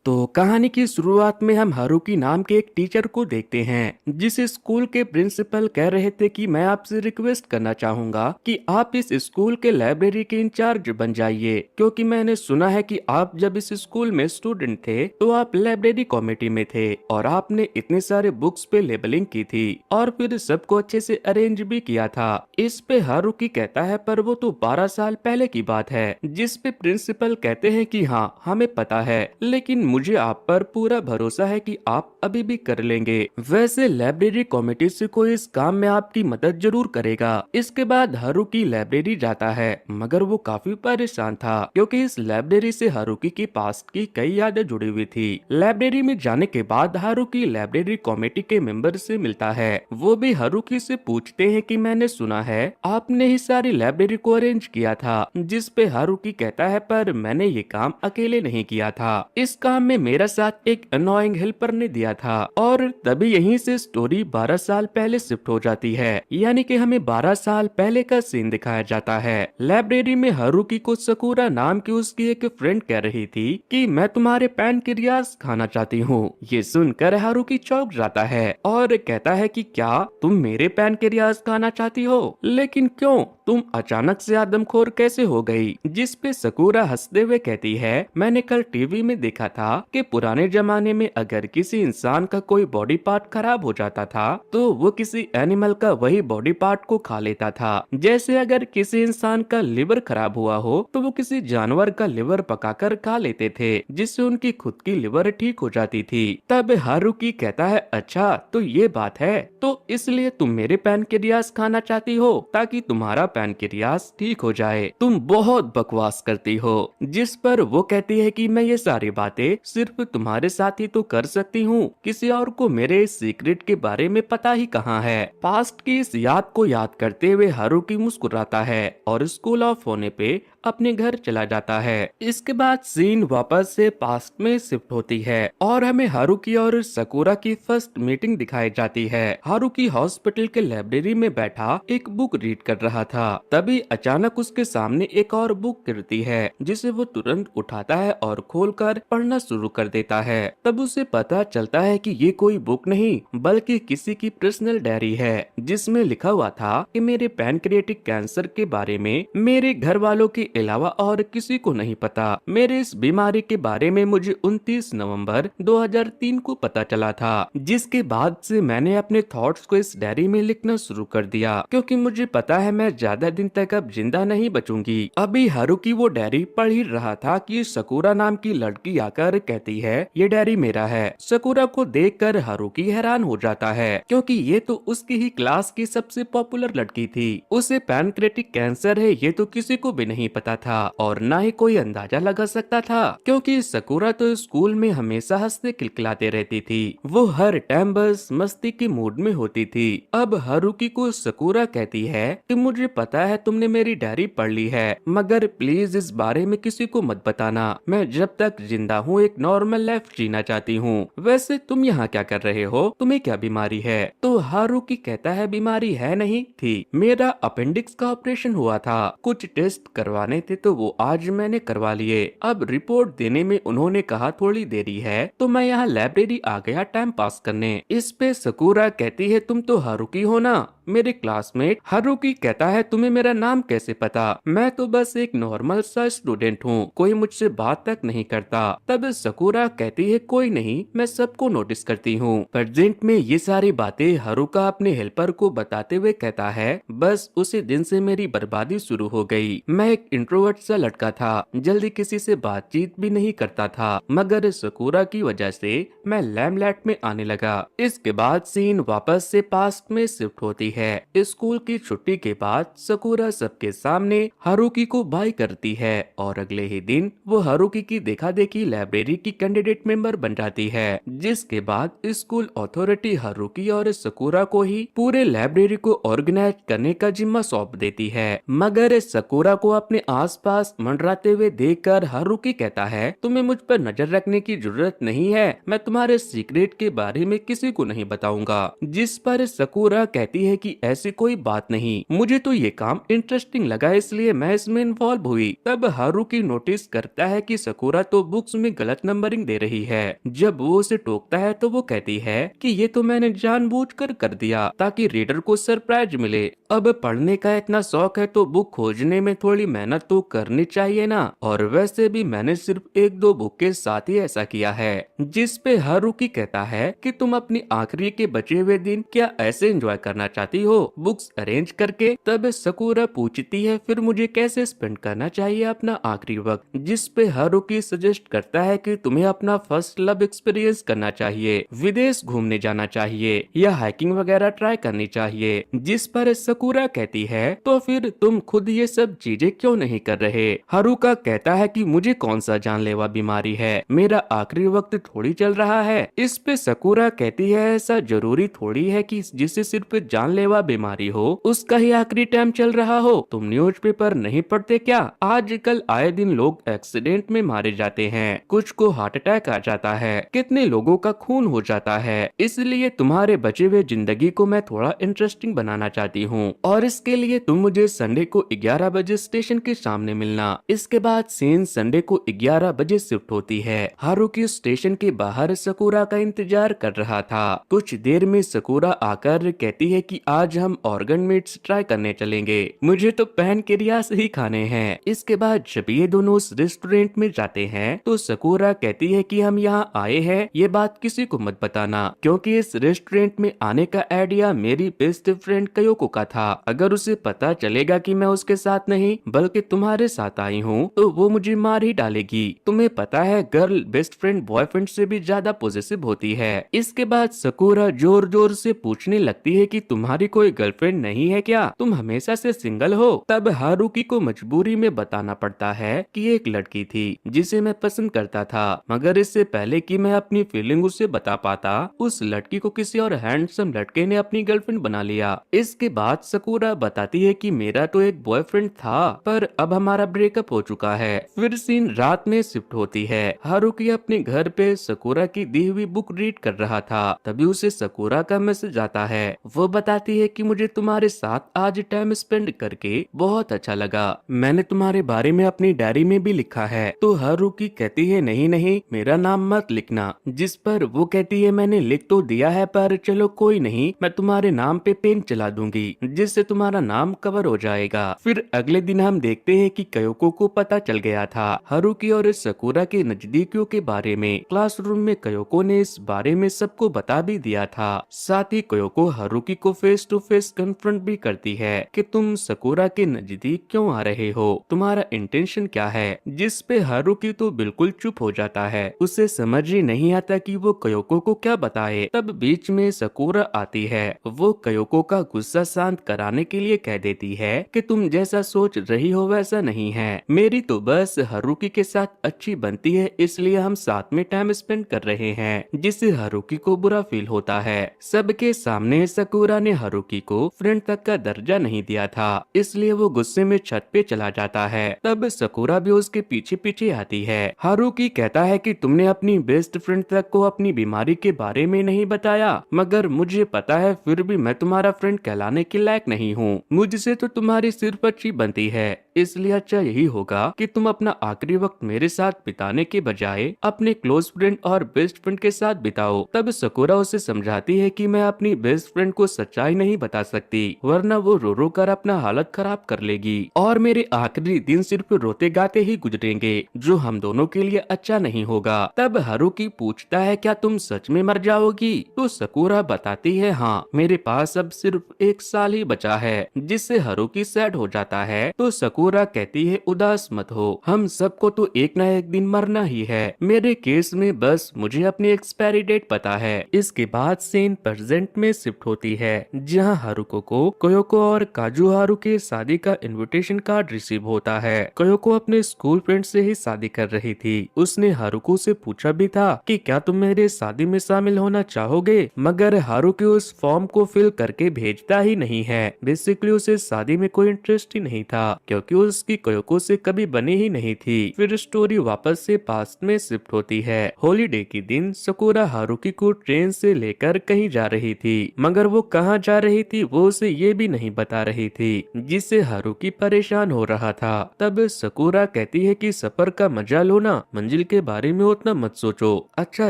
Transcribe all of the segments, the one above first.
तो कहानी की शुरुआत में हम हारुकी नाम के एक टीचर को देखते हैं जिस स्कूल के प्रिंसिपल कह रहे थे कि मैं आपसे रिक्वेस्ट करना चाहूंगा कि आप इस स्कूल के लाइब्रेरी के इंचार्ज बन जाइए, क्योंकि मैंने सुना है कि आप जब इस स्कूल में स्टूडेंट थे तो आप लाइब्रेरी कमेटी में थे और आपने इतने सारे बुक्स पे लेबलिंग की थी और फिर सबको अच्छे से अरेंज भी किया था। इस पे हारुकी कहता है पर वो तो 12 साल पहले की बात है, जिस पे प्रिंसिपल कहते हैं कि हाँ हमें पता है, लेकिन मुझे आप पर पूरा भरोसा है कि आप अभी भी कर लेंगे। वैसे लाइब्रेरी कमेटी से कोई इस काम में आपकी मदद जरूर करेगा। इसके बाद हारुकी लाइब्रेरी जाता है, मगर वो काफी परेशान था क्योंकि इस लाइब्रेरी से हारुकी की पास्ट की कई यादें जुड़ी हुई थी। लाइब्रेरी में जाने के बाद हारुकी लाइब्रेरी कमेटी के मेंबर से मिलता है। वो भी हारुकी से पूछते हैं कि मैंने सुना है आपने ही सारी लाइब्रेरी को अरेंज किया था, जिस पे हारुकी कहता है पर मैंने ये काम अकेले नहीं किया था, इस काम में मेरा साथ एक अनोइंग हेल्पर ने दिया था। और तभी यहीं से स्टोरी 12 साल पहले शिफ्ट हो जाती है, यानी कि हमें 12 साल पहले का सीन दिखाया जाता है। लाइब्रेरी में हारुकी को सकुरा नाम की उसकी एक फ्रेंड कह रही थी कि मैं तुम्हारे पैनक्रियास खाना चाहती हूँ। ये सुनकर हारुकी चौंक जाता है और कहता है कि क्या तुम मेरे पैनक्रियास खाना चाहती हो, लेकिन क्यों, तुम अचानक से आदमखोर कैसे हो गई। जिस पे सकुरा हंसते हुए कहती है मैंने कल टीवी में देखा था कि पुराने जमाने में अगर किसी इंसान का कोई बॉडी पार्ट खराब हो जाता था तो वो किसी एनिमल का वही बॉडी पार्ट को खा लेता था। जैसे अगर किसी इंसान का लिवर खराब हुआ हो तो वो किसी जानवर का लिवर पकाकर खा लेते थे, जिससे उनकी खुद की लिवर ठीक हो जाती थी। तब हारुकी कहता है अच्छा तो ये बात है, तो इसलिए तुम मेरे पैनक्रियास खाना चाहती हो ताकि तुम्हारा पैनक्रियास ठीक हो जाए। तुम बहुत बकवास करती हो। जिस पर वो कहती है कि मैं ये सारी बातें सिर्फ तुम्हारे साथ ही तो कर सकती हूँ, किसी और को मेरे इस सीक्रेट के बारे में पता ही कहाँ है। पास्ट की इस याद को याद करते हुए हारुकी मुस्कुराता है और स्कूल ऑफ होने पे अपने घर चला जाता है। इसके बाद सीन वापस से पास्ट में शिफ्ट होती है और हमें हारुकी और सकुरा की फर्स्ट मीटिंग दिखाई जाती है। हारुकी हॉस्पिटल के लाइब्रेरी में बैठा एक बुक रीड कर रहा था, तभी अचानक उसके सामने एक और बुक गिरती है जिसे वो तुरंत उठाता है और खोलकर पढ़ना शुरू कर देता है। तब उसे पता चलता है कि ये कोई बुक नहीं बल्कि किसी की पर्सनल डायरी है, जिसमें लिखा हुआ था कि मेरे पैनक्रियाटिक कैंसर के बारे में मेरे घर वालों के अलावा और किसी को नहीं पता। मेरे इस बीमारी के बारे में मुझे 29 नवंबर 2003 को पता चला था, जिसके बाद से मैंने अपने थॉट्स को इस डायरी में लिखना शुरू कर दिया क्योंकि मुझे पता है मैं ज्यादा दिन तक अब जिंदा नहीं बचूंगी। अभी हारुकी वो डायरी पढ़ ही रहा था कि सकुरा नाम की लड़की आकर कहती है ये डायरी मेरा है। सकुरा को देखकर हारुकी हैरान हो जाता है क्योंकि ये तो उसकी ही क्लास की सबसे पॉपुलर लड़की थी। उसे पैनक्रियाटिक कैंसर है ये तो किसी को भी नहीं पता था और ना ही कोई अंदाजा लगा सकता था, क्योंकि सकुरा तो स्कूल में हमेशा हंसते खिलखिलाते रहती थी। वो हर टाइम बस मस्ती के मूड में होती थी। अब हारुकी को सकुरा कहती है कि मुझे पता है तुमने मेरी डायरी पढ़ ली है, मगर प्लीज इस बारे में किसी को मत बताना। मैं जब तक जिंदा हूँ एक नॉर्मल लाइफ जीना चाहती हूँ। वैसे तुम यहाँ क्या कर रहे हो, तुम्हें क्या बीमारी है। तो हारुकी कहता है बीमारी है नहीं थी, मेरा अपेंडिक्स का ऑपरेशन हुआ था, कुछ टेस्ट करवाने थे तो वो आज मैंने करवा लिए। अब रिपोर्ट देने में उन्होंने कहा थोड़ी देरी है तो मैं यहाँ लाइब्रेरी आ गया टाइम पास करने। इस पे सकुरा कहती है तुम तो हारुकी हो ना, मेरे क्लासमेट। हारुकी कहता है तुम्हें मेरा नाम कैसे पता, मैं तो बस एक नॉर्मल सा स्टूडेंट हूँ, कोई मुझसे बात तक नहीं करता। तब सकुरा कहती है कोई नहीं, मैं सबको नोटिस करती हूँ। प्रेजेंट में ये सारी बातें हारुका अपने हेल्पर को बताते हुए कहता है बस उसी दिन से मेरी बर्बादी शुरू हो गई। मैं एक इंट्रोवर्ट सा लड़का था, जल्दी किसी से बातचीत भी नहीं करता था, मगर सकुरा की वजह से मैं लैमलाइट में आने लगा। इसके बाद सीन वापस से पास्ट में शिफ्ट होती है। स्कूल की छुट्टी के बाद सकुरा सबके सामने हारुकी को बाय करती है और अगले ही दिन वो हारुकी की देखा देखी लाइब्रेरी की कैंडिडेट मेंबर बन जाती है, जिसके बाद स्कूल अथॉरिटी हारुकी और सकुरा को ही पूरे लाइब्रेरी को ऑर्गेनाइज करने का जिम्मा सौंप देती है। मगर सकुरा को अपने आसपास मंडराते हुए देखकर हारुकी कहता है, तुम्हें मुझ पर नजर रखने की जरूरत नहीं है, मैं तुम्हारे सीक्रेट के बारे में किसी को नहीं बताऊंगा। जिस पर सकुरा कहती है कि ऐसी कोई बात नहीं, मुझे तो ये काम इंटरेस्टिंग लगा इसलिए मैं इसमें इन्वॉल्व हुई। तब हारुकी नोटिस करता है कि सकुरा तो बुक्स में गलत नंबरिंग दे रही है। जब वो उसे टोकता है तो वो कहती है कि ये तो मैंने जानबूझकर कर दिया ताकि रीडर को सरप्राइज मिले। अब पढ़ने का इतना शौक है तो बुक खोजने में थोड़ी मेहनत तो करनी चाहिए ना, और वैसे भी मैंने सिर्फ एक दो बुक के साथ ही ऐसा किया है। जिस पे हारुकी कहता है कि तुम अपनी आखिरी के बचे हुए दिन क्या ऐसे एंजॉय करना चाहती हो, बुक्स अरेंज करके। तब सकुरा पूछती है फिर मुझे कैसे स्पेंड करना चाहिए अपना आखिरी वक्त, जिस पे हारुकी सजेस्ट करता है कि तुम्हें अपना फर्स्ट लव एक्सपीरियंस करना चाहिए, विदेश घूमने जाना चाहिए या हाइकिंग वगैरह ट्राई करनी चाहिए। जिस पर सकुरा कहती है तो फिर तुम खुद ये सब चीजें क्यों नहीं कर रहे। हारुका कहता है कि मुझे कौन सा जानलेवा बीमारी है, मेरा आखिरी वक्त थोड़ी चल रहा है। इस पे सकुरा कहती है ऐसा जरूरी थोड़ी है कि जिसे सिर्फ जानलेवा बीमारी हो उसका ही आखिरी टाइम चल रहा हो। तुम न्यूज़पेपर नहीं पढ़ते क्या, आजकल आए दिन लोग एक्सीडेंट में मारे जाते हैं, कुछ को हार्ट अटैक आ जाता है, कितने लोगों का खून हो जाता है। इसलिए तुम्हारे बचे हुए जिंदगी को मैं थोड़ा इंटरेस्टिंग बनाना चाहती हूँ और इसके लिए तुम मुझे संडे को 11 बजे स्टेशन के सामने मिलना। इसके बाद सीन संडे को 11 बजे शिफ्ट होती है। हारुकी स्टेशन के बाहर सकुरा का इंतजार कर रहा था। कुछ देर में सकुरा आकर कहती है कि आज हम ऑर्गन मीट्स ट्राई करने चलेंगे, मुझे तो पैनकेरियास ही खाने हैं। इसके बाद जब ये दोनों उस रेस्टोरेंट में जाते हैं तो सकुरा कहती है कि हम यहाँ आए हैं ये बात किसी को मत बताना, क्योंकि इस रेस्टोरेंट में आने का आइडिया मेरी बेस्ट फ्रेंड कयोको का था। अगर उसे पता चलेगा कि मैं उसके साथ नहीं बल्कि तुम्हारे साथ आई हूँ तो वो मुझे मार ही डालेगी। तुम्हें पता है गर्ल बेस्ट फ्रेंड बॉयफ्रेंड से भी ज्यादा पॉजिटिव होती है। इसके बाद सकुरा जोर जोर से पूछने लगती है कि तुम्हारी कोई गर्लफ्रेंड नहीं है क्या, तुम हमेशा से सिंगल हो। तब हारुकी को मजबूरी में बताना पड़ता है कि एक लड़की थी जिसे मैं पसंद करता था, मगर इससे पहले कि मैं अपनी फीलिंग उसे बता पाता उस लड़की को किसी और हैंडसम लड़के ने अपनी गर्लफ्रेंड बना लिया। इसके बाद सकुरा बताती है कि मेरा तो एक बॉयफ्रेंड था पर अब हमारा ब्रेकअप हो चुका है। फिर सीन रात में शिफ्ट होती है। हारुकी अपने घर पे सकुरा की दी हुई बुक रीड कर रहा था, तभी उसे सकुरा का मैसेज आता है। वो बताती है कि मुझे तुम्हारे साथ आज टाइम स्पेंड करके बहुत अच्छा लगा, मैंने तुम्हारे बारे में अपनी डायरी में भी लिखा है। तो हारुकी कहती है नहीं नहीं मेरा नाम मत लिखना, जिस पर वो कहती है मैंने लिख तो दिया है पर चलो कोई नहीं, मैं तुम्हारे नाम पे पेन चला दूंगी जिससे तुम्हारा नाम कवर हो जाएगा। फिर अगले दिन हम देखते हैं कि कयोको को पता चल गया था हारुकी और सकुरा के नजदीकियों के बारे में। क्लासरूम में कयोको ने इस बारे में सबको बता भी दिया था। साथ ही कयोको हारुकी को फेस टू फेस कन्फ्रंट भी करती है कि तुम सकुरा के नजदीक क्यों आ रहे हो, तुम्हारा इंटेंशन क्या है। जिस पे हारुकी तो बिल्कुल चुप हो जाता है, उसे समझ ही नहीं आता कि वो कयोको को क्या बताए। तब बीच में सकुरा आती है। वो कयोको का गुस्सा शांत कराने के लिए कह देती है कि तुम जैसा सोच रही हो वैसा नहीं है, मेरी तो बस हारुकी के साथ अच्छी बनती है इसलिए हम साथ में टाइम स्पेंड कर रहे हैं, जिससे हारुकी को बुरा फील होता है। सबके सामने सकुरा ने हारुकी को फ्रेंड तक का दर्जा नहीं दिया था, इसलिए वो गुस्से में छत पे चला जाता है। तब सकुरा भी उसके पीछे पीछे आती है। हारुकी कहता है कि तुमने अपनी बेस्ट फ्रेंड तक को अपनी बीमारी के बारे में नहीं बताया, मगर मुझे पता है फिर भी मैं तुम्हारा फ्रेंड कहलाने के लायक नहीं हूँ, मुझसे तो तुम्हारी सिर्फ अच्छी बनती है, इसलिए अच्छा यही होगा कि तुम अपना आखिरी वक्त मेरे साथ बिताने के बजाय अपने क्लोज फ्रेंड और बेस्ट फ्रेंड के साथ बिताओ। तब सकुरा उसे समझाती है कि मैं अपनी बेस्ट फ्रेंड को सच्चाई नहीं बता सकती वरना वो रो रो कर अपना हालत खराब कर लेगी और मेरे आखिरी दिन सिर्फ रोते गाते ही गुजरेंगे जो हम दोनों के लिए अच्छा नहीं होगा। तब हारुकी पूछता है क्या तुम सच में मर जाओगी, तो सकुरा बताती है हाँ मेरे पास अब सिर्फ 1 साल ही बचा है, जिससे हारुकी सैड हो जाता है। तो सकुरा कहती है उदास मत हो, हम सबको तो एक ना एक दिन मरना ही है, मेरे केस में बस मुझे अपनी एक्सपायरी डेट पता है। इसके बाद सीन प्रेजेंट में शिफ्ट होती है जहां हारुको को कयोको और काजुहारू के शादी का इनविटेशन कार्ड रिसीव होता है। कयोको अपने स्कूल फ्रेंड से ही शादी कर रही थी। उसने हारुको से पूछा भी था कि क्या तुम मेरे शादी में शामिल होना चाहोगे, मगर हारुको उस फॉर्म को फिल करके भेजता ही नहीं है। बेसिकली उसे शादी में कोई इंटरेस्ट ही नहीं था क्योंकि हारुकी उसकी कोयोको से कभी बनी ही नहीं थी। फिर स्टोरी वापस से पास्ट में शिफ्ट होती है। हॉलीडे के दिन सकुरा हारुकी को ट्रेन से लेकर कहीं जा रही थी, मगर वो कहाँ जा रही थी वो उसे ये भी नहीं बता रही थी, जिससे हारुकी परेशान हो रहा था। तब सकुरा कहती है कि सफर का मजा लो ना, मंजिल के बारे में उतना मत सोचो। अच्छा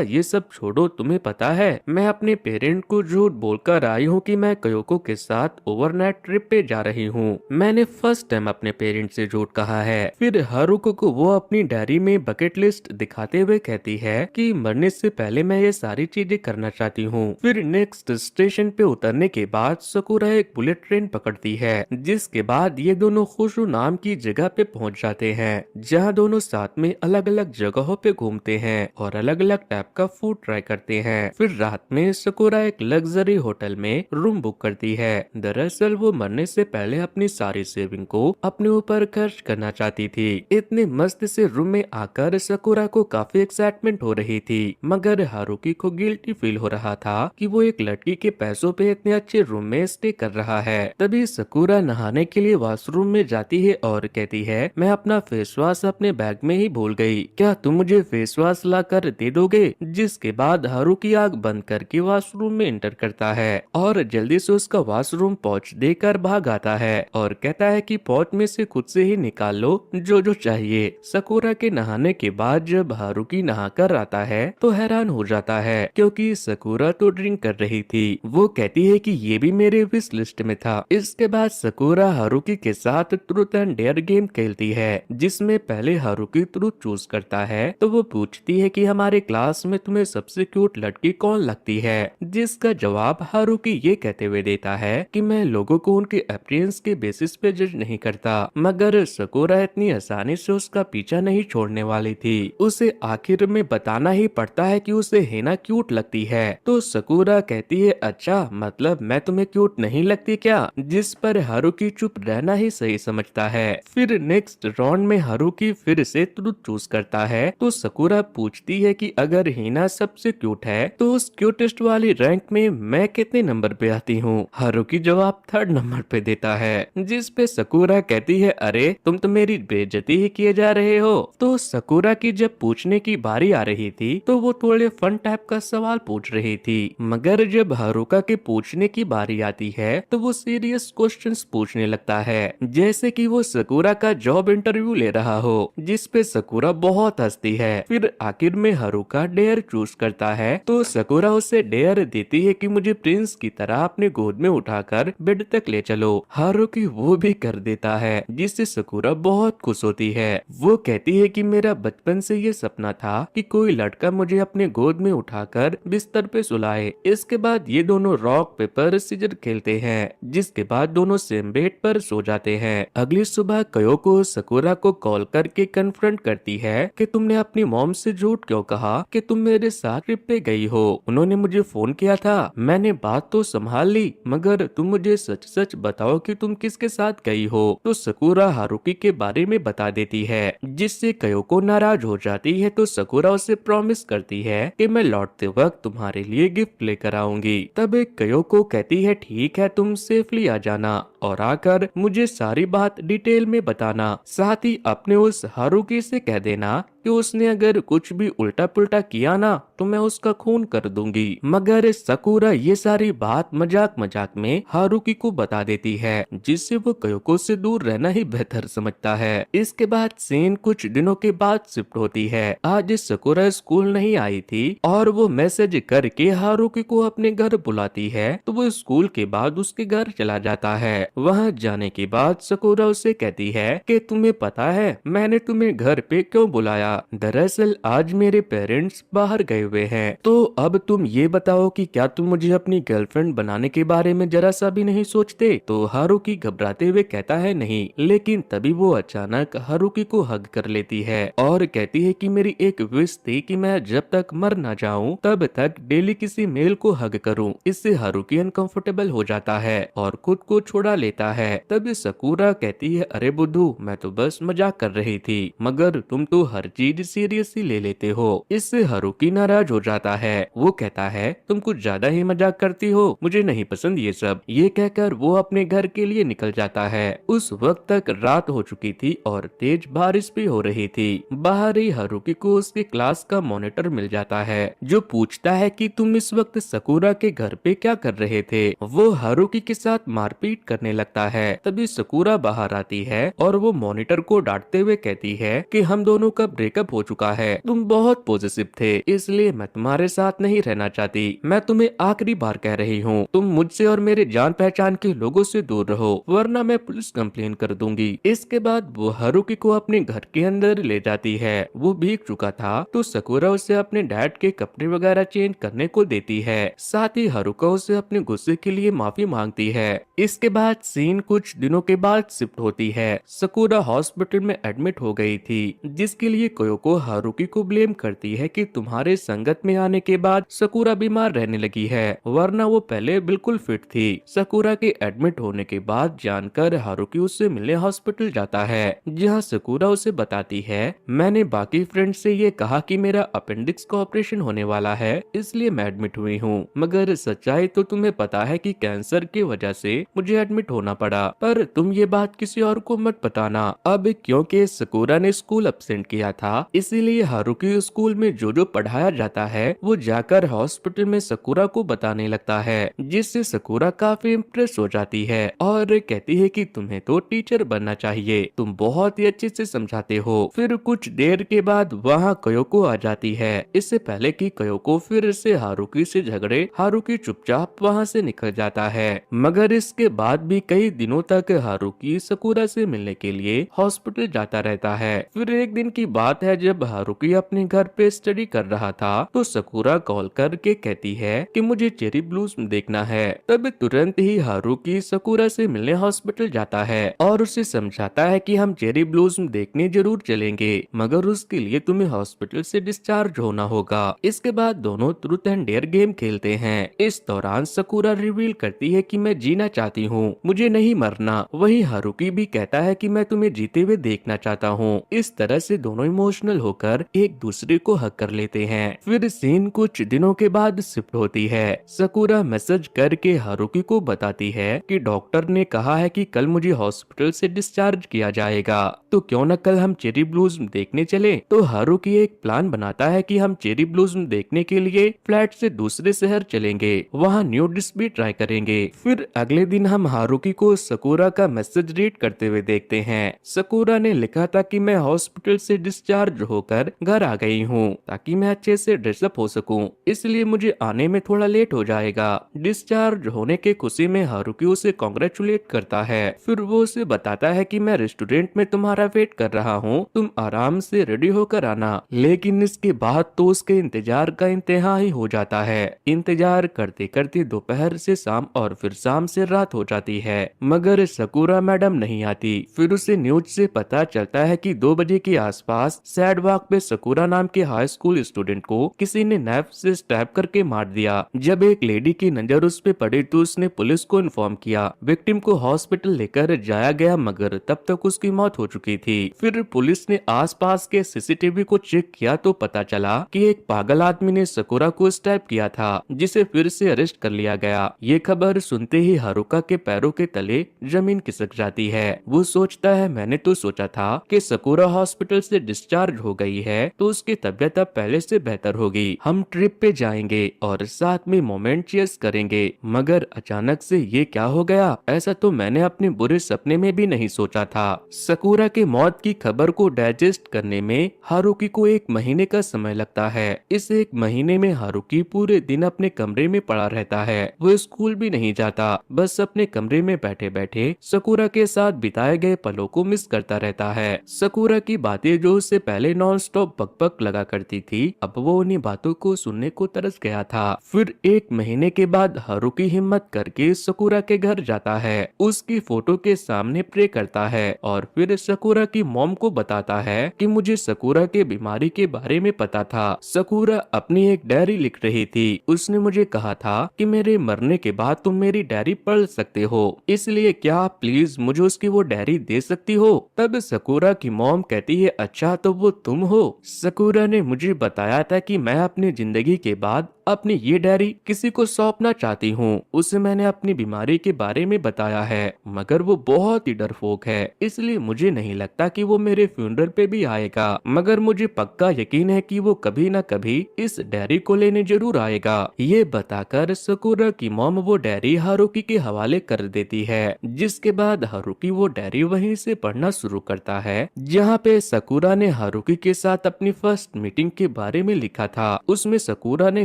ये सब छोड़ो, तुम्हें पता है मैं अपने पेरेंट को झूठ बोलकर आई हूँ कि मैं कयोको के साथ ओवरनाइट ट्रिप पे जा रही हूँ। मैंने फर्स्ट टाइम अपने पेरेंट से झूठ कहा है। फिर हारुको को वो अपनी डायरी में बकेट लिस्ट दिखाते हुए कहती है कि मरने से पहले मैं ये सारी चीजें करना चाहती हूँ। फिर नेक्स्ट स्टेशन पे उतरने के बाद सकुरा एक बुलेट ट्रेन पकड़ती है, जिसके बाद ये दोनों खुशू नाम की जगह पे पहुंच जाते हैं, जहां दोनों साथ में अलग अलग जगहों पे घूमते हैं और अलग अलग टाइप का फूड ट्राई करते हैं। फिर रात में सकुरा एक लग्जरी होटल में रूम बुक करती है। दरअसल वो मरने से पहले अपनी सारी सेविंग को अपने ऊपर खर्च करना चाहती थी। इतने मस्त से रूम में आकर सकुरा को काफी एक्साइटमेंट हो रही थी, मगर हारुकी को गिल्टी फील हो रहा था कि वो एक लड़की के पैसों पे इतने अच्छे रूम में स्टे कर रहा है। तभी सकुरा नहाने के लिए वॉशरूम में जाती है और कहती है मैं अपना फेस वॉश अपने बैग में ही भूल गई, क्या तुम मुझे फेस वॉश ला कर दे दोगे? जिसके बाद हारुकी आग बंद करके वॉशरूम में एंटर करता है और जल्दी से उसका वॉशरूम पाउच देकर भाग आता है और कहता है कि पाउच में से खुद से ही निकाल लो जो जो चाहिए। सकुरा के नहाने के बाद जब हारुकी नहाकर आता है तो हैरान हो जाता है, क्योंकि सकुरा तो ड्रिंक कर रही थी। वो कहती है कि ये भी मेरे विश लिस्ट में था। इसके बाद सकुरा हारुकी के साथ ट्रूथ एंड डेयर गेम खेलती है, जिसमें पहले हारुकी ट्रूथ चूज करता है तो वो पूछती है कि हमारे क्लास में तुम्हें सबसे क्यूट लड़की कौन लगती है, जिसका जवाब हारुकी ये कहते हुए देता है कि मैं लोगों को उनके अपीयरेंस के बेसिस पे जज नहीं करता। मगर सकुरा इतनी आसानी से उसका पीछा नहीं छोड़ने वाली थी, उसे आखिर में बताना ही पड़ता है कि उसे हेना क्यूट लगती है। तो सकुरा कहती है अच्छा मतलब मैं तुम्हें क्यूट नहीं लगती क्या, जिस पर हारुकी चुप रहना ही सही समझता है। फिर नेक्स्ट राउंड में हारुकी फिर से ट्रूथ चूज करता है तो सकुरा पूछती है कि अगर हेना सबसे क्यूट है तो उस क्यूटेस्ट वाली रैंक में मैं कितने नंबर पे आती हूँ? हारुकी जवाब 3rd नंबर पे देता है, जिस पे सकुरा कहती है अरे तुम तो मेरी बेइज्जती ही किए जा रहे हो। तो सकुरा की जब पूछने की बारी आ रही थी तो वो थोड़े फन टाइप का सवाल पूछ रही थी, मगर जब हारुका के पूछने की बारी आती है तो वो सीरियस क्वेश्चंस पूछने लगता है, जैसे कि वो सकुरा का जॉब इंटरव्यू ले रहा हो, जिस पे सकुरा बहुत हंसती है। फिर आखिर में हारुका डेयर चूज करता है तो सकुरा उसे डेयर देती है कि मुझे प्रिंस की तरह अपने गोद में उठाकर बेड तक ले चलो। हारुकी वो भी कर देता है, जिससे सकुरा बहुत खुश होती है। वो कहती है कि मेरा बचपन से ये सपना था कि कोई लड़का मुझे अपने गोद में उठाकर बिस्तर पे सुलाए। इसके बाद ये दोनों रॉक पेपर सीजर खेलते हैं, जिसके बाद दोनों सेम बेड पर सो जाते हैं। अगली सुबह कयोको सकुरा को कॉल करके कन्फ्रंट करती है कि तुमने अपनी मॉम से झूठ क्यों कहा कि तुम मेरे साथ ट्रिप पे गई हो? उन्होंने मुझे फोन किया था, मैंने बात तो संभाल ली, मगर तुम मुझे सच सच बताओ कि तुम किसके साथ गई हो। तो सकुरा हारुकी के बारे में बता देती है, जिससे कयोको नाराज हो जाती है। तो सकुरा उसे प्रॉमिस करती है कि मैं लौटते वक्त तुम्हारे लिए गिफ्ट लेकर आऊंगी। तब एक कयोको कहती है ठीक है तुम सेफली आ जाना और आकर मुझे सारी बात डिटेल में बताना, साथ ही अपने उस हारुकी से कह देना कि उसने अगर कुछ भी उल्टा पुल्टा किया ना तो मैं उसका खून कर दूंगी। मगर सकुरा ये सारी बात मजाक मजाक में हारुकी को बता देती है, जिससे वो कयोको से दूर रहना ही बेहतर समझता है। इसके बाद सीन कुछ दिनों के बाद शिफ्ट होती है। आज सकुरा स्कूल नहीं आई थी और वो मैसेज करके हारुकी को अपने घर बुलाती है, तो वो स्कूल के बाद उसके घर चला जाता है। वहाँ जाने के बाद सकुरा उसे कहती है कि तुम्हें पता है मैंने तुम्हें घर पे क्यों बुलाया? दरअसल आज मेरे पेरेंट्स बाहर गए हुए हैं, तो अब तुम ये बताओ कि क्या तुम मुझे अपनी गर्लफ्रेंड बनाने के बारे में जरा सा भी नहीं सोचते? तो हारुकी घबराते हुए कहता है नहीं, लेकिन तभी वो अचानक हारुकी को हग कर लेती है और कहती है कि मेरी एक विश थी कि मैं जब तक मर ना जाऊं तब तक डेली किसी मेल को हग करूं। इससे हारुकी अनकंफर्टेबल हो जाता है और खुद को छुड़ा लेता है। तभी सकुरा कहती है अरे बुद्धू मैं तो बस मजाक कर रही थी, मगर तुम तो हर चीज चीज सीरियसली ले लेते हो। इससे हारुकी नाराज हो जाता है। वो कहता है तुम कुछ ज्यादा ही मजाक करती हो, मुझे नहीं पसंद ये सब। ये कहकर वो अपने घर के लिए निकल जाता है। उस वक्त तक रात हो चुकी थी और तेज बारिश भी हो रही थी। बाहर ही हारुकी को उसके क्लास का मॉनिटर मिल जाता है, जो पूछता है कि तुम इस वक्त सकुरा के घर पे क्या कर रहे थे। वो हारुकी के साथ मारपीट करने लगता है। तभी सकुरा बाहर आती है और वो मॉनिटर को डांटते हुए कहती है कि हम दोनों का ब्रेकअप हो चुका है, तुम बहुत पॉजिटिव थे, इसलिए मैं तुम्हारे साथ नहीं रहना चाहती। मैं तुम्हें आखिरी बार कह रही हूँ, तुम मुझसे और मेरे जान पहचान के लोगों से दूर रहो, वरना मैं पुलिस कंप्लेन कर दूंगी। इसके बाद वो हारुकी को अपने घर के अंदर ले जाती है। वो भीग चुका था तो सकुरा उसे अपने डैड के कपड़े वगैरह चेंज करने को देती है। साथ ही हारुका उसे अपने गुस्से के लिए माफी मांगती है। इसके बाद सीन कुछ दिनों के बाद शिफ्ट होती है। सकुरा हॉस्पिटल में एडमिट हो गई थी, जिसके लिए कोयोको हारुकी को ब्लेम करती है कि तुम्हारे संगत में आने के बाद सकुरा बीमार रहने लगी है, वरना वो पहले बिल्कुल फिट थी। सकुरा के एडमिट होने के बाद जानकर हारुकी उससे मिलने हॉस्पिटल जाता है, जहाँ सकुरा उसे बताती है मैंने बाकी फ्रेंड से ये कहा कि मेरा अपेंडिक्स का ऑपरेशन होने वाला है, इसलिए मैं एडमिट हुई हूँ, मगर सच्चाई तो तुम्हें पता है कि कैंसर की वजह से मुझे एडमिट होना पड़ा, पर तुम ये बात किसी और को मत बताना। अब क्योंकि सकुरा ने स्कूल एब्सेंट किया था, इसीलिए हारुकी स्कूल में जो जो पढ़ाया जाता है वो जाकर हॉस्पिटल में सकुरा को बताने लगता है, जिससे सकुरा काफी इम्प्रेस हो जाती है और कहती है कि तुम्हें तो टीचर बनना चाहिए, तुम बहुत ही अच्छे से समझाते हो। फिर कुछ देर के बाद वहाँ कोयोको आ जाती है। इससे पहले कि कोयोको फिर से हारुकी से झगड़े, हारुकी चुपचाप वहाँ से निकल जाता है। मगर इसके बाद भी कई दिनों तक हारुकी सकुरा से मिलने के लिए हॉस्पिटल जाता रहता है। फिर एक दिन की बात है, जब हारुकी अपने घर पे स्टडी कर रहा था तो सकुरा कॉल करके कहती है कि मुझे चेरी ब्लूज़म देखना है। तब तुरंत ही हारुकी सकुरा से मिलने हॉस्पिटल जाता है और उसे समझाता है कि हम चेरी ब्लूज़म देखने जरूर चलेंगे, मगर उसके लिए तुम्हें हॉस्पिटल से डिस्चार्ज होना होगा। इसके बाद दोनों ट्रूथ एंड डेयर गेम खेलते हैं। इस दौरान सकुरा रिवील करती है कि मैं जीना चाहती हूँ, मुझे नहीं मरना। वही हारुकी भी कहता है कि मैं तुम्हें जीते हुए देखना चाहता हूँ। इस तरह से दोनों इमोशनल होकर एक दूसरे को हक कर लेते हैं। फिर सीन कुछ दिनों के बाद शिफ्ट होती है। सकुरा मैसेज करके हारुकी को बताती है कि डॉक्टर ने कहा है कि कल मुझे हॉस्पिटल से डिस्चार्ज किया जाएगा, तो क्यों न कल हम चेरी ब्लूज़म देखने चले। तो हारुकी एक प्लान बनाता है कि हम चेरी ब्लूज़म देखने के लिए फ्लैट से दूसरे शहर चलेंगे, वहाँ न्यू डिश भी ट्राई करेंगे। फिर अगले दिन हम हारुकी को सकुरा का मैसेज रीड करते हुए देखते हैं। सकुरा ने लिखा था कि मैं हॉस्पिटल से डिस्चार्ज होकर घर आ गई हूँ ताकि मैं अच्छे से ड्रेसअप हो सकूं, इसलिए मुझे आने में थोड़ा लेट हो जाएगा। डिस्चार्ज होने के खुशी में हारुकी उसे कॉन्ग्रेचुलेट करता है। फिर वो उसे बताता है कि मैं रेस्टोरेंट में तुम्हारा वेट कर रहा हूँ, तुम आराम से रेडी होकर आना। लेकिन इसके बाद तो उसके इंतजार का इंतहा ही हो जाता है। इंतजार करते करते दोपहर से शाम और फिर शाम से रात हो जाती है, मगर सकुरा मैडम नहीं आती। फिर उसे न्यूज से पता चलता है कि 2 बजे के आसपास सैड वॉक पे सकुरा नाम के हाई स्कूल स्टूडेंट को किसी ने नाइफ से स्टैब करके मार दिया। जब एक लेडी की नजर उस पे पड़ी तो उसने पुलिस को इन्फॉर्म किया। विक्टिम को हॉस्पिटल लेकर जाया गया, मगर तब तक उसकी मौत हो चुकी थी। फिर पुलिस ने आसपास के सीसीटीवी को चेक किया तो पता चला कि एक पागल आदमी ने सकुरा को स्टैब किया था, जिसे फिर से अरेस्ट कर लिया गया। ये खबर सुनते ही हारुका के पैरों के तले जमीन खिसक जाती है। वो सोचता है मैंने तो सोचा था कि सकुरा हॉस्पिटल से डिस्चार्ज हो गई है तो उसकी तबीयत अब पहले से बेहतर होगी, हम ट्रिप पे जाएंगे और साथ में मोमेंट चेस करेंगे। मगर अचानक से ये क्या हो गया, ऐसा तो मैंने अपने बुरे सपने में भी नहीं सोचा था। सकुरा के मौत की खबर को डाइजेस्ट करने में हारुकी को 1 महीने का समय लगता है। इस 1 महीने में हारुकी पूरे दिन अपने कमरे में पड़ा रहता है। वो स्कूल भी नहीं जाता, बस अपने कमरे में बैठे बैठे सकुरा के साथ बिताए गए पलों को मिस करता रहता है। सकुरा की बातें जो उससे पहले नॉन स्टॉप बकबक लगा करती थी, अब वो उन्हीं बातों को सुनने को तरस गया था। फिर 1 महीने के बाद हारुकी हिम्मत करके सकुरा के घर जाता है, उसकी फोटो के सामने प्रे करता है और फिर सकुरा की मॉम को बताता है कि मुझे सकुरा के बीमारी के बारे में पता था। सकुरा अपनी एक डायरी लिख रही थी, उसने मुझे कहा था कि मेरे मरने के बाद तुम मेरी डायरी पढ़ सकते हो, इसलिए क्या आप प्लीज मुझे उसकी वो डायरी दे सकती हो। तब सकुरा की मॉम कहती है अच्छा तो वो तुम हो? सकूरा ने मुझे बताया था कि मैं अपनी जिंदगी के बाद अपनी ये डायरी किसी को सौंपना चाहती हूँ। उसे मैंने अपनी बीमारी के बारे में बताया है, मगर वो बहुत ही डरपोक है, इसलिए मुझे नहीं लगता कि वो मेरे फ्यूनरल पे भी आएगा। मगर मुझे पक्का यकीन है कि वो कभी न कभी इस डायरी को लेने जरूर आएगा। ये बताकर सकूरा की मॉम वो डायरी हारुकी के हवाले कर देती है, जिसके बाद हारुकी वो डायरी वहीं से पढ़ना शुरू करता है जहाँ पे सकूरा ने हारुकी के साथ अपनी फर्स्ट मीटिंग के बारे में लिखा था। उसमें सकूरा ने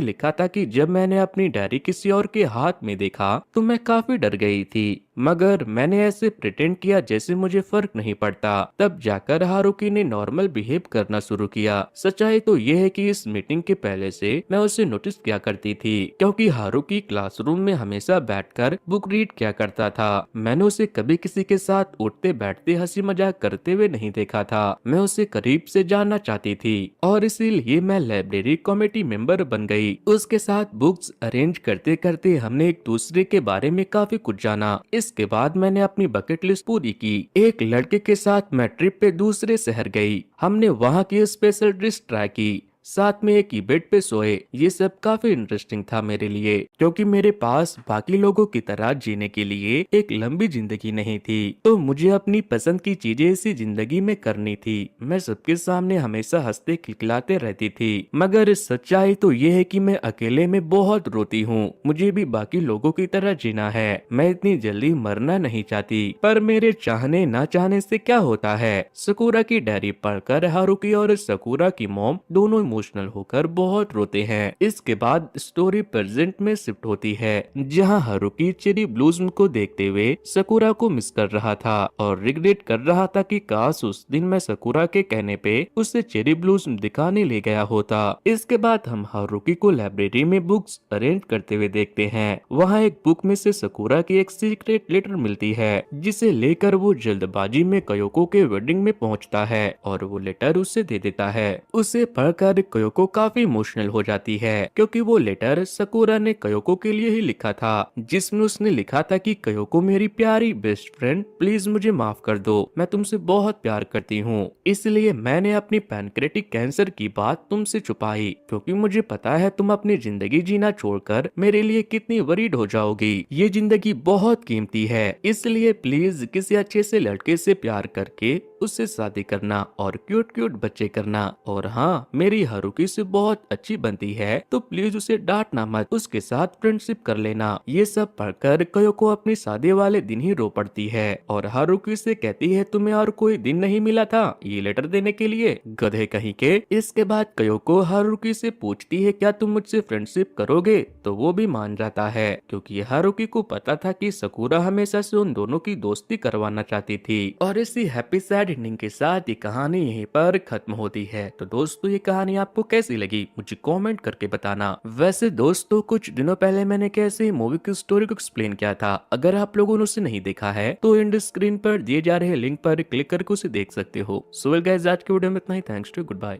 लिखा था कि जब मैंने अपनी डायरी किसी और के हाथ में देखा तो मैं काफी डर गई थी, मगर मैंने ऐसे प्रिटेंड किया जैसे मुझे फर्क नहीं पड़ता। तब जाकर हारुकी ने नॉर्मल बिहेव करना शुरू किया। सच्चाई तो ये है कि इस मीटिंग के पहले से मैं उसे नोटिस किया करती थी, क्योंकि हारुकी क्लासरूम में हमेशा बैठकर बुक रीड किया करता था। मैंने उसे कभी किसी के साथ उठते बैठते हंसी मजाक करते हुए नहीं देखा था। मैं उसे करीब से जानना चाहती थी और इसीलिए मैं लाइब्रेरी कमेटी मेंबर बन गई। उसके साथ बुक्स अरेंज करते करते हमने एक दूसरे के बारे में काफी कुछ जाना। इसके बाद मैंने अपनी बकेट लिस्ट पूरी की। एक लड़के के साथ मैं ट्रिप पे दूसरे शहर गई। हमने वहाँ की स्पेशल डिश ट्राई की, साथ में एक ही बेड पे सोए। ये सब काफी इंटरेस्टिंग था मेरे लिए, क्योंकि मेरे पास बाकी लोगों की तरह जीने के लिए एक लंबी जिंदगी नहीं थी, तो मुझे अपनी पसंद की चीजें इसी जिंदगी में करनी थी। मैं सबके सामने हमेशा हंसते खिलखिलाते रहती थी, मगर सच्चाई तो ये है कि मैं अकेले में बहुत रोती हूँ। मुझे भी बाकी लोगों की तरह जीना है। मैं इतनी जल्दी मरना नहीं चाहती, पर मेरे चाहने ना चाहने से क्या होता है। सकूरा की डायरी पढ़कर हारुकी और सकूरा की मॉम दोनों इमोशनल होकर बहुत रोते हैं। इसके बाद स्टोरी प्रेजेंट में शिफ्ट होती है, जहां हारुकी चेरी ब्लूज़म को देखते हुए सकूरा को मिस कर रहा था और रिग्रेट कर रहा था कि काश उस दिन मैं सकूरा के कहने पे उसे चेरी ब्लूज़म दिखाने ले गया होता। इसके बाद हम हारुकी को लाइब्रेरी में बुक्स अरेंज करते हुए देखते हैं। वहाँ एक बुक में से सकूरा की एक सीक्रेट लेटर मिलती है, जिसे लेकर वो जल्दबाजी में कयोको के वेडिंग में पहुँचता है और वो लेटर उसे दे देता है। उसे पढ़कर कयोको काफी इमोशनल हो जाती है, क्योंकि वो लेटर सकूरा ने कयोको के लिए ही लिखा था, जिसमें उसने लिखा था कि कयोको मेरी प्यारी बेस्ट फ्रेंड, प्लीज मुझे माफ कर दो, मैं तुमसे बहुत प्यार करती हूँ। इसलिए मैंने अपनी पैनक्रेटिक कैंसर की बात तुमसे छुपाई, क्योंकि मुझे पता है तुम अपनी जिंदगी जीना छोड़कर मेरे लिए कितनी वरीड हो जाओगी। ये जिंदगी बहुत कीमती है, इसलिए प्लीज किसी अच्छे से लड़के से प्यार करके उससे शादी करना और क्यूट क्यूट बच्चे करना। और हाँ, मेरी हारुकी से बहुत अच्छी बनती है, तो प्लीज उसे डांटना मत, उसके साथ फ्रेंडशिप कर लेना। ये सब पढ़कर कयोको अपनी शादी वाले दिन ही रो पड़ती है और हारुकी से कहती है तुम्हें और कोई दिन नहीं मिला था ये लेटर देने के लिए, गधे कहीं के। इसके बाद कयोको हारुकी से पूछती है क्या तुम मुझसे फ्रेंडशिप करोगे, तो वो भी मान जाता है, क्योंकि हारुकी को पता था कि सकूरा हमेशा से उन दोनों की दोस्ती करवाना चाहती थी। और इसी हैप्पी सैड एंडिंग के साथ ये कहानी यहीं पर खत्म होती है। तो दोस्तों, ये कहानी आपको कैसी लगी मुझे कमेंट करके बताना। वैसे दोस्तों, कुछ दिनों पहले मैंने कैसे मूवी की स्टोरी को एक्सप्लेन किया था, अगर आप लोगों ने उसे नहीं देखा है तो एंड स्क्रीन पर दिए जा रहे लिंक पर क्लिक करके उसे देख सकते हो। सो वेल गाइस, आज के वीडियो में इतना ही। Thanks to, good bye.